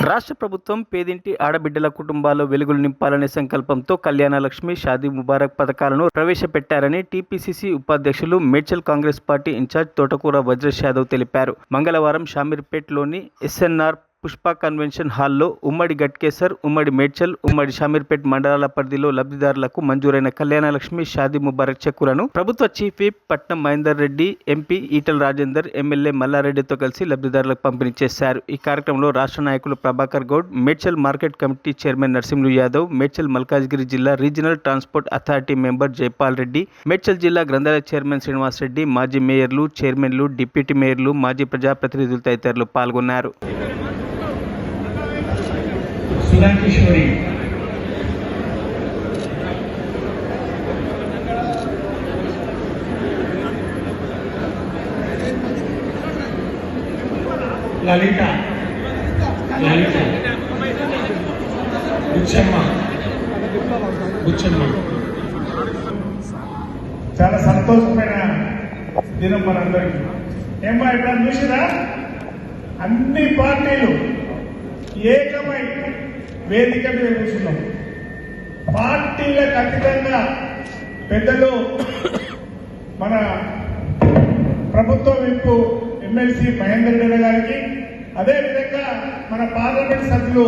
రాష్ట్ర ప్రభుత్వం పేదింటి ఆడబిడ్డల కుటుంబాల్లో వెలుగులు నింపాలనే సంకల్పంతో కళ్యాణ లక్ష్మి, షాదీ ముబారక్ పథకాలను ప్రవేశపెట్టారని టీపీసీసీ ఉపాధ్యక్షులు మేడ్చల్ కాంగ్రెస్ పార్టీ ఇన్ఛార్జ్ తోటకూర వజ్రేష్ యాదవ్ తెలిపారు. మంగళవారం షామీర్పేట్లోని ఎస్ఎన్ఆర్ పుష్ప కన్వెన్షన్ హాల్లో ఉమ్మడి గట్కేసర్, ఉమ్మడి మేడ్చల్, ఉమ్మడి షామీర్పేట్ మండలాల పరిధిలో లబ్ధిదారులకు మంజూరైన కళ్యాణ లక్ష్మి, షాదీ ముబారక్ చెక్కులను ప్రభుత్వ chief whip Patnam Mahender Reddy, MP Etela Rajender, MLA మల్లారెడ్డితో కలిసి లబ్ధిదారులకు పంపిణీ చేశారు. ఈ కార్యక్రమంలో రాష్ట్ర నాయకులు Prabhakar Goud, Medchal market committee chairman Narasimhulu Yadav, Medchal Malkajgiri జిల్లా regional transport authority member Jaipal Reddy, Medchal జిల్లా గ్రంథాలయ చైర్మన్ శ్రీనివాస్ రెడ్డి, మాజీ మేయర్లు, చైర్మన్లు, డిప్యూటీ మేయర్లు, మాజీ ప్రజాప్రతినిధులు తదితరులు పాల్గొన్నారు. కిషోరి లలిత బుచ్చమ్మ చాలా సంతోషమైన దినం మనందరికీ. ఏమో ఇక్కడ చూసినా అన్ని పార్టీలు ఏకమై వేదిక మీద కూర్చున్నాం. పార్టీలకు అతీతంగా పెద్దలు మన ప్రభుత్వ విప్పు ఎమ్మెల్సీ మహేందర్ రెడ్డి గారికి, అదేవిధంగా మన పార్లమెంట్ సభ్యులు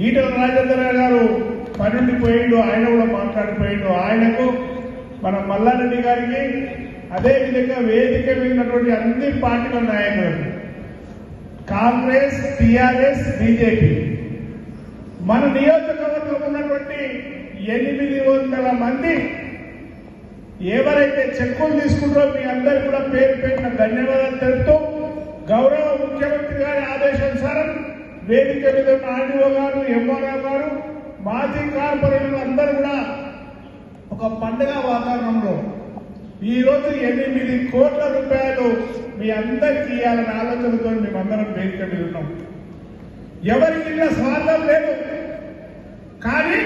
ఈటల రాజేందర్ గారు పనుండిపోయిండు, ఆయన కూడా మాట్లాడిపోయిండు. ఆయనకు మన మల్లారెడ్డి గారికి, అదేవిధంగా వేదిక మీద ఉన్నటువంటి అన్ని పార్టీల నాయకులకు, కాంగ్రెస్, టీఆర్ఎస్, బీజేపీ, మన నియోజకవర్గంలో ఉన్నటువంటి 800 మంది ఎవరైతే చెక్కులు తీసుకుంటారో మీ అందరికీ కూడా పేరు పెట్టిన ధన్యవాదాలు తెలుపుతూ, గౌరవ ముఖ్యమంత్రి గారి ఆదేశానుసారం వేదిక మీద ఆర్డీఓ గారు, ఎంఆర్ఓ గారు, మాజీ కార్పొరేటర్లు అందరూ కూడా ఒక పండుగ వాతావరణంలో ఈరోజు 8 కోట్ల రూపాయలు మీ అందరికీ ఇవ్వాలనే ఆలోచనతో మేమందరం వేదిక మీద ఉన్నాం. ఎవరికి స్వార్థం లేదు. కానీ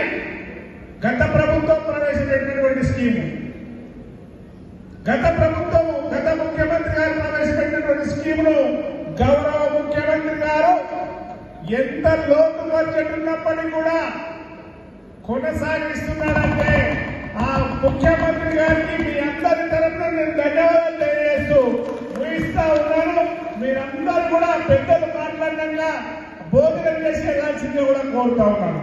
గత ప్రభుత్వం ప్రవేశపెట్టినటువంటి స్కీము, గత ముఖ్యమంత్రి గారు ప్రవేశపెట్టినటువంటి స్కీమును గౌరవ ముఖ్యమంత్రి గారు ఎంత లోటు బడ్జెట్ ఉన్నప్పటికీ కూడా కొనసాగిస్తున్నారంటే ఆ ముఖ్యమంత్రి గారికి మీ అందరి తరఫున నేను ధన్యవాదాలు తెలియజేస్తూ ఊహిస్తా ఉన్నాను. మీరందరూ కూడా పెద్దలు మాట్లాడడంగా భోజనం చేసి వెళ్ళాల్సిందిగా కూడా కోరుతా ఉన్నాను.